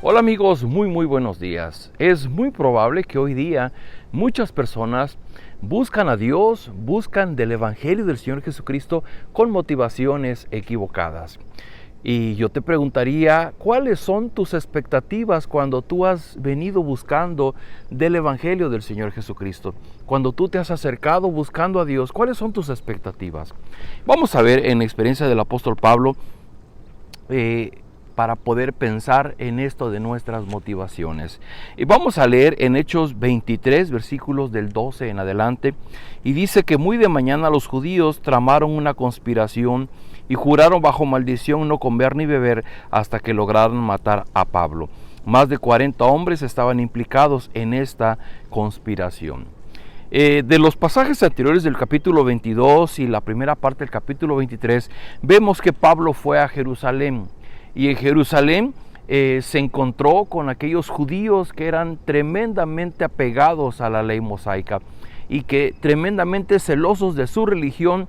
Hola amigos, muy buenos días. Es muy probable que hoy día muchas personas buscan a Dios, buscan del Evangelio del Señor Jesucristo con motivaciones equivocadas. Y yo te preguntaría, ¿cuáles son tus expectativas cuando tú has venido buscando del Evangelio del Señor Jesucristo? Cuando tú te has acercado buscando a Dios, ¿cuáles son tus expectativas? Vamos a ver en la experiencia del apóstol Pablo, para poder pensar en esto de nuestras motivaciones. Y vamos a leer en Hechos 23, versículos del 12 en adelante, y dice que muy de mañana los judíos tramaron una conspiración y juraron bajo maldición no comer ni beber hasta que lograran matar a Pablo. Más de 40 hombres estaban implicados en esta conspiración. De los pasajes anteriores del capítulo 22 y la primera parte del capítulo 23, vemos que Pablo fue a Jerusalén. Y en Jerusalén se encontró con aquellos judíos que eran tremendamente apegados a la ley mosaica y que tremendamente celosos de su religión.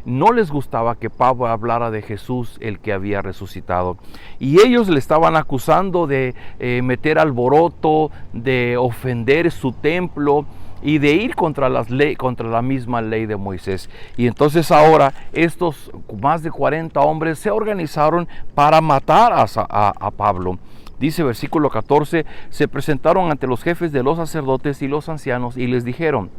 No les gustaba que Pablo hablara de Jesús, el que había resucitado. Y ellos le estaban acusando de meter alboroto, de ofender su templo y de ir contra la misma ley de Moisés. Y entonces ahora estos más de 40 hombres se organizaron para matar a Pablo. Dice versículo 14, se presentaron ante los jefes de los sacerdotes y los ancianos y les dijeron: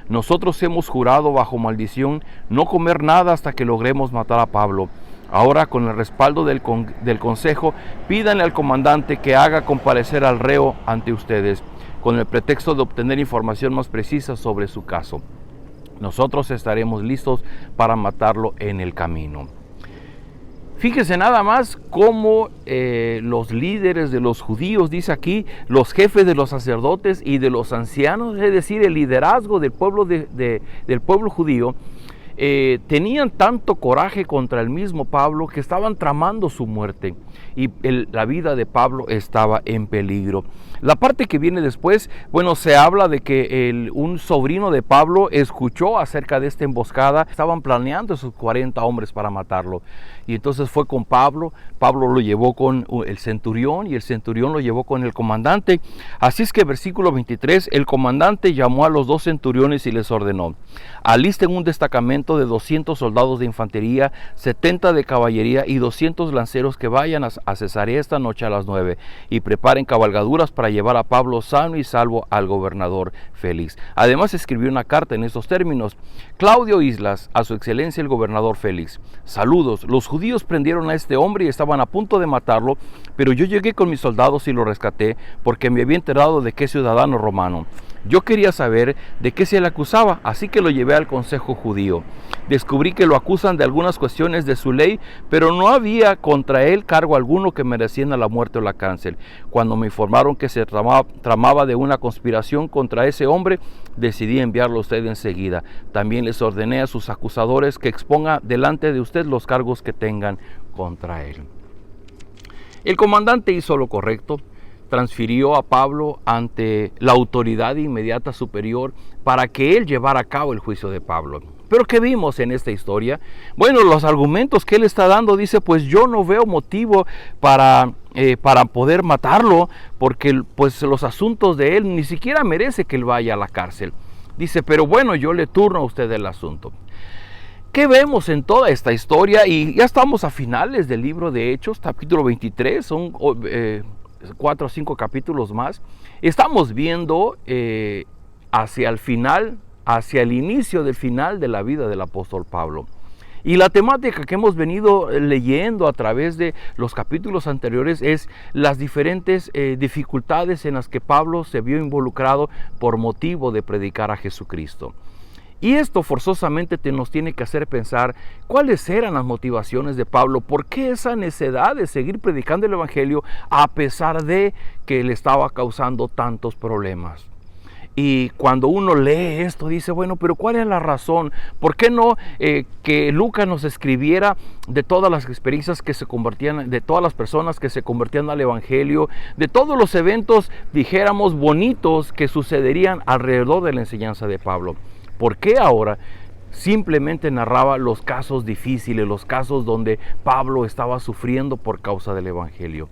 nosotros hemos jurado bajo maldición no comer nada hasta que logremos matar a Pablo. Ahora, con el respaldo del consejo, pídanle al comandante que haga comparecer al reo ante ustedes, con el pretexto de obtener información más precisa sobre su caso. Nosotros estaremos listos para matarlo en el camino. Fíjese nada más cómo los líderes de los judíos, dice aquí, los jefes de los sacerdotes y de los ancianos, es decir, el liderazgo del pueblo, del pueblo judío, tenían tanto coraje contra el mismo Pablo que estaban tramando su muerte y la vida de Pablo estaba en peligro. La parte que viene después, bueno, se habla de que un sobrino de Pablo escuchó acerca de esta emboscada. Estaban planeando esos 40 hombres para matarlo. Y entonces fue con Pablo. Pablo lo llevó con el centurión y el centurión lo llevó con el comandante. Así es que versículo 23, el comandante llamó a los dos centuriones y les ordenó: alisten un destacamento de 200 soldados de infantería, 70 de caballería y 200 lanceros que vayan a Cesarea esta noche a las 9 y preparen cabalgaduras para llevar a Pablo sano y salvo al gobernador Félix. Además escribió una carta en estos términos: Claudio Islas, a su excelencia el gobernador Félix. Saludos, los judíos prendieron a este hombre y estaban a punto de matarlo, pero yo llegué con mis soldados y lo rescaté porque me había enterado de que es ciudadano romano. Yo quería saber de qué se le acusaba, así que lo llevé al consejo judío. Descubrí que lo acusan de algunas cuestiones de su ley, pero no había contra él cargo alguno que mereciera la muerte o la cárcel. Cuando me informaron que se tramaba de una conspiración contra ese hombre, decidí enviarlo a usted enseguida. También les ordené a sus acusadores que exponga delante de usted los cargos que tengan contra él. El comandante hizo lo correcto. Transfirió a Pablo ante la autoridad inmediata superior para que él llevara a cabo el juicio de Pablo. Pero ¿qué vimos en esta historia? Bueno, los argumentos que él está dando, dice, pues yo no veo motivo para poder matarlo, porque pues los asuntos de él ni siquiera merece que él vaya a la cárcel. Dice, pero bueno, yo le turno a usted el asunto. ¿Qué vemos en toda esta historia? Y ya estamos a finales del libro de Hechos, capítulo 23, son 4 o 5 capítulos más. Estamos viendo hacia el final, hacia el inicio del final de la vida del apóstol Pablo. Y la temática que hemos venido leyendo a través de los capítulos anteriores es las diferentes dificultades en las que Pablo se vio involucrado por motivo de predicar a Jesucristo. Y esto forzosamente nos tiene que hacer pensar cuáles eran las motivaciones de Pablo, por qué esa necesidad de seguir predicando el Evangelio a pesar de que le estaba causando tantos problemas. Y cuando uno lee esto dice, bueno, pero ¿cuál es la razón? ¿Por qué no que Lucas nos escribiera de todas las experiencias que se convertían, de todas las personas que se convertían al Evangelio, de todos los eventos, dijéramos, bonitos que sucederían alrededor de la enseñanza de Pablo? ¿Por qué ahora simplemente narraba los casos difíciles, los casos donde Pablo estaba sufriendo por causa del Evangelio?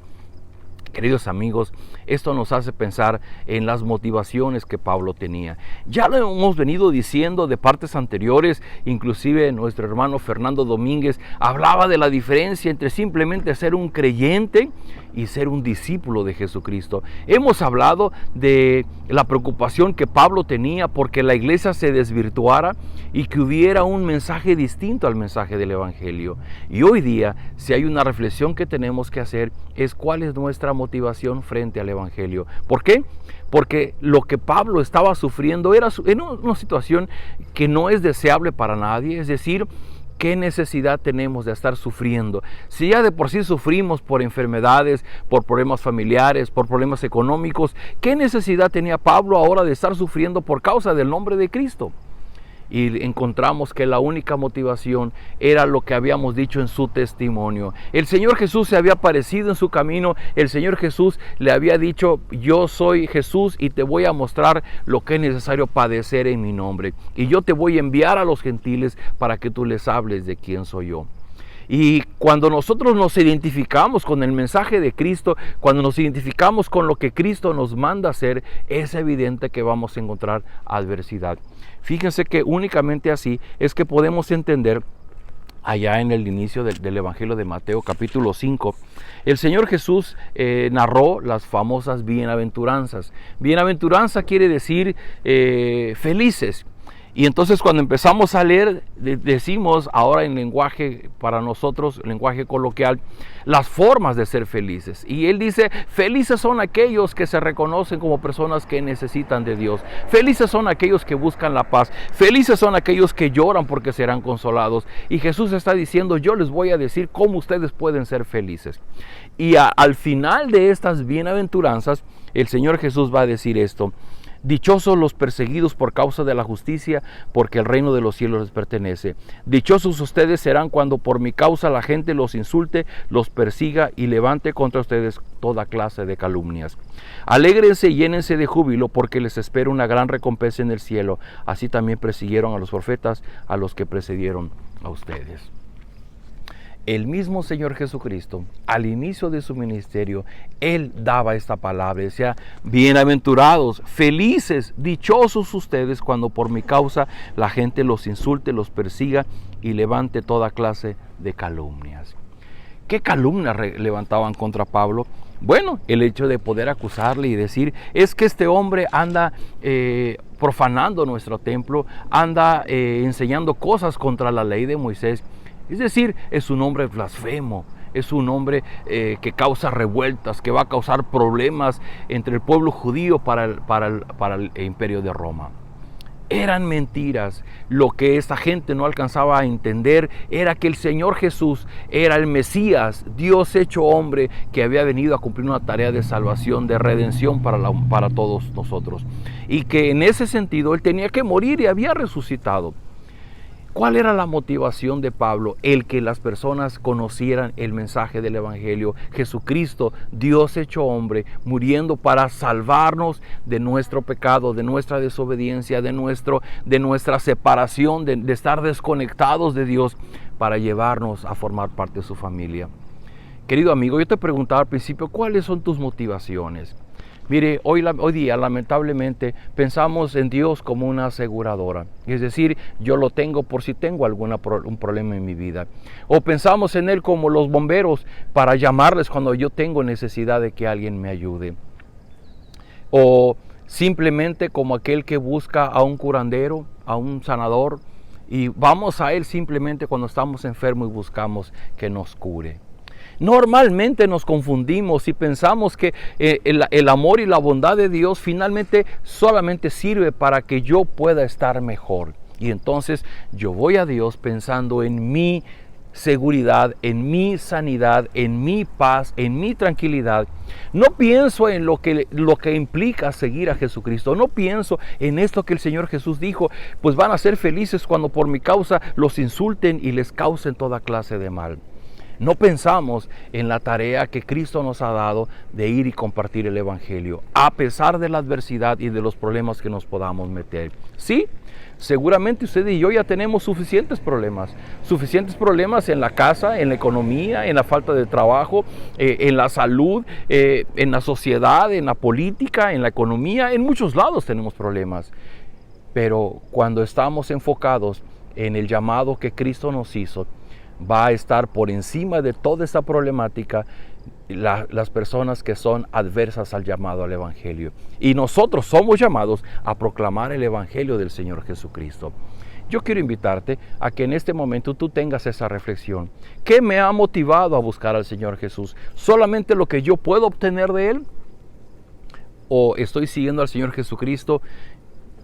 Queridos amigos, esto nos hace pensar en las motivaciones que Pablo tenía. Ya lo hemos venido diciendo de partes anteriores, inclusive nuestro hermano Fernando Domínguez hablaba de la diferencia entre simplemente ser un creyente y ser un discípulo de Jesucristo. Hemos hablado de la preocupación que Pablo tenía porque la iglesia se desvirtuara y que hubiera un mensaje distinto al mensaje del Evangelio. Y hoy día, si hay una reflexión que tenemos que hacer, es cuál es nuestra motivación frente al Evangelio. ¿Por qué? Porque lo que Pablo estaba sufriendo era una situación que no es deseable para nadie, es decir, ¿qué necesidad tenemos de estar sufriendo? Si ya de por sí sufrimos por enfermedades, por problemas familiares, por problemas económicos, ¿qué necesidad tenía Pablo ahora de estar sufriendo por causa del nombre de Cristo? Y encontramos que la única motivación era lo que habíamos dicho en su testimonio. El Señor Jesús se había aparecido en su camino. El Señor Jesús le había dicho: yo soy Jesús y te voy a mostrar lo que es necesario padecer en mi nombre. Y yo te voy a enviar a los gentiles para que tú les hables de quién soy yo. Y cuando nosotros nos identificamos con el mensaje de Cristo, cuando nos identificamos con lo que Cristo nos manda hacer, es evidente que vamos a encontrar adversidad. Fíjense que únicamente así es que podemos entender, allá en el inicio del Evangelio de Mateo capítulo 5, el Señor Jesús narró las famosas bienaventuranzas. Bienaventuranza quiere decir felices. Y entonces cuando empezamos a leer, decimos ahora en lenguaje para nosotros, lenguaje coloquial, las formas de ser felices. Y él dice: felices son aquellos que se reconocen como personas que necesitan de Dios. Felices son aquellos que buscan la paz. Felices son aquellos que lloran porque serán consolados. Y Jesús está diciendo: yo les voy a decir cómo ustedes pueden ser felices. Y al final de estas bienaventuranzas, el Señor Jesús va a decir esto: dichosos los perseguidos por causa de la justicia, porque el reino de los cielos les pertenece. Dichosos ustedes serán cuando por mi causa la gente los insulte, los persiga y levante contra ustedes toda clase de calumnias. Alégrense y llénense de júbilo, porque les espera una gran recompensa en el cielo. Así también persiguieron a los profetas, a los que precedieron a ustedes. El mismo Señor Jesucristo, al inicio de su ministerio, Él daba esta palabra, decía: bienaventurados, felices, dichosos ustedes cuando por mi causa la gente los insulte, los persiga y levante toda clase de calumnias. ¿Qué calumnias levantaban contra Pablo? Bueno, el hecho de poder acusarle y decir: es que este hombre anda profanando nuestro templo, anda enseñando cosas contra la ley de Moisés. Es decir, es un hombre blasfemo, es un hombre que causa revueltas, que va a causar problemas entre el pueblo judío para el imperio de Roma. Eran mentiras. Lo que esta gente no alcanzaba a entender era que el Señor Jesús era el Mesías, Dios hecho hombre, que había venido a cumplir una tarea de salvación, de redención para todos nosotros. Y que en ese sentido Él tenía que morir y había resucitado. ¿Cuál era la motivación de Pablo? El que las personas conocieran el mensaje del Evangelio. Jesucristo, Dios hecho hombre, muriendo para salvarnos de nuestro pecado, de nuestra desobediencia, de nuestra separación, de estar desconectados de Dios, para llevarnos a formar parte de su familia. Querido amigo, yo te preguntaba al principio: ¿cuáles son tus motivaciones? Mire, hoy día lamentablemente pensamos en Dios como una aseguradora, es decir, yo lo tengo por si tengo un problema en mi vida. O pensamos en Él como los bomberos, para llamarles cuando yo tengo necesidad de que alguien me ayude. O simplemente como aquel que busca a un curandero, a un sanador, y vamos a Él simplemente cuando estamos enfermos y buscamos que nos cure. Normalmente nos confundimos y pensamos que el amor y la bondad de Dios finalmente solamente sirve para que yo pueda estar mejor. Y entonces yo voy a Dios pensando en mi seguridad, en mi sanidad, en mi paz, en mi tranquilidad. No pienso en lo que implica seguir a Jesucristo. No pienso en esto que el Señor Jesús dijo: pues van a ser felices cuando por mi causa los insulten y les causen toda clase de mal. No pensamos en la tarea que Cristo nos ha dado de ir y compartir el Evangelio, a pesar de la adversidad y de los problemas que nos podamos meter. Sí, seguramente usted y yo ya tenemos suficientes problemas en la casa, en la economía, en la falta de trabajo, en la salud, en la sociedad, en la política, en la economía, en muchos lados tenemos problemas. Pero cuando estamos enfocados en el llamado que Cristo nos hizo, va a estar por encima de toda esta problemática las personas que son adversas al llamado al Evangelio. Y nosotros somos llamados a proclamar el Evangelio del Señor Jesucristo. Yo quiero invitarte a que en este momento tú tengas esa reflexión. ¿Qué me ha motivado a buscar al Señor Jesús? ¿Solamente lo que yo puedo obtener de Él? ¿O estoy siguiendo al Señor Jesucristo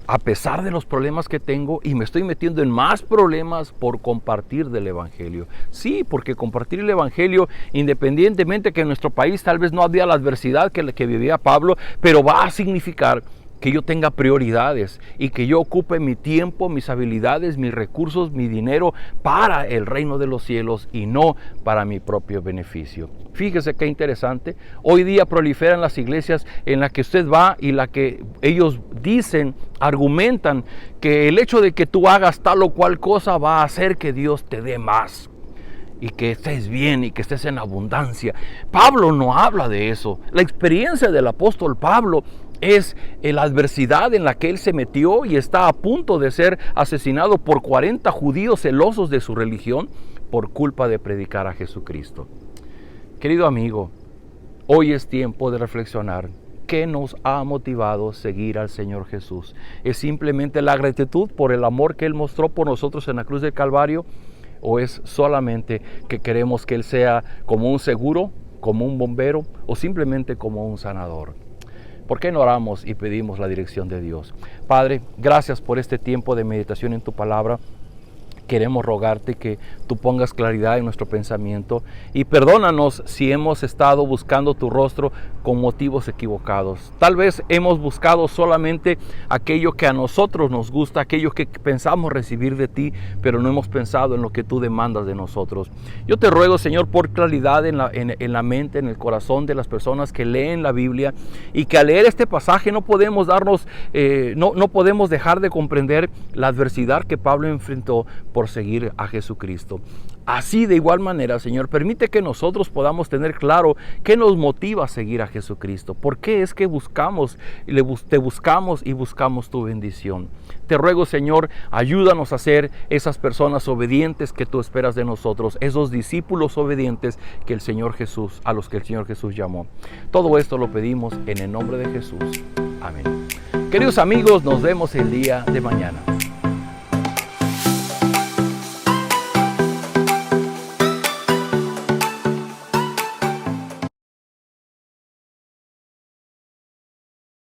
a pesar de los problemas que tengo y me estoy metiendo en más problemas por compartir del Evangelio? Sí, porque compartir el Evangelio, independientemente que en nuestro país tal vez no había la adversidad que vivía Pablo, pero va a significar que yo tenga prioridades y que yo ocupe mi tiempo, mis habilidades, mis recursos, mi dinero para el reino de los cielos y no para mi propio beneficio. Fíjese qué interesante. Hoy día proliferan las iglesias en las que usted va y la que ellos dicen, argumentan que el hecho de que tú hagas tal o cual cosa va a hacer que Dios te dé más y que estés bien y que estés en abundancia. Pablo no habla de eso. La experiencia del apóstol Pablo es la adversidad en la que él se metió y está a punto de ser asesinado por 40 judíos celosos de su religión por culpa de predicar a Jesucristo. Querido amigo, hoy es tiempo de reflexionar. ¿Qué nos ha motivado a seguir al Señor Jesús? ¿Es simplemente la gratitud por el amor que Él mostró por nosotros en la cruz del Calvario? ¿O es solamente que queremos que Él sea como un seguro, como un bombero o simplemente como un sanador? ¿Por qué no oramos y pedimos la dirección de Dios? Padre, gracias por este tiempo de meditación en tu palabra. Queremos rogarte que tú pongas claridad en nuestro pensamiento y perdónanos si hemos estado buscando tu rostro con motivos equivocados. Tal vez hemos buscado solamente aquello que a nosotros nos gusta, aquello que pensamos recibir de ti, pero no hemos pensado en lo que tú demandas de nosotros. Yo te ruego, Señor, por claridad en la mente, en el corazón de las personas que leen la Biblia y que al leer este pasaje no podemos no podemos dejar de comprender la adversidad que Pablo enfrentó por seguir a Jesucristo. Así de igual manera, Señor, permite que nosotros podamos tener claro qué nos motiva a seguir a Jesucristo. ¿Por qué es que te buscamos y buscamos tu bendición? Te ruego, Señor, ayúdanos a ser esas personas obedientes que tú esperas de nosotros, esos discípulos obedientes a los que el Señor Jesús llamó. Todo esto lo pedimos en el nombre de Jesús. Amén. Queridos amigos, nos vemos el día de mañana.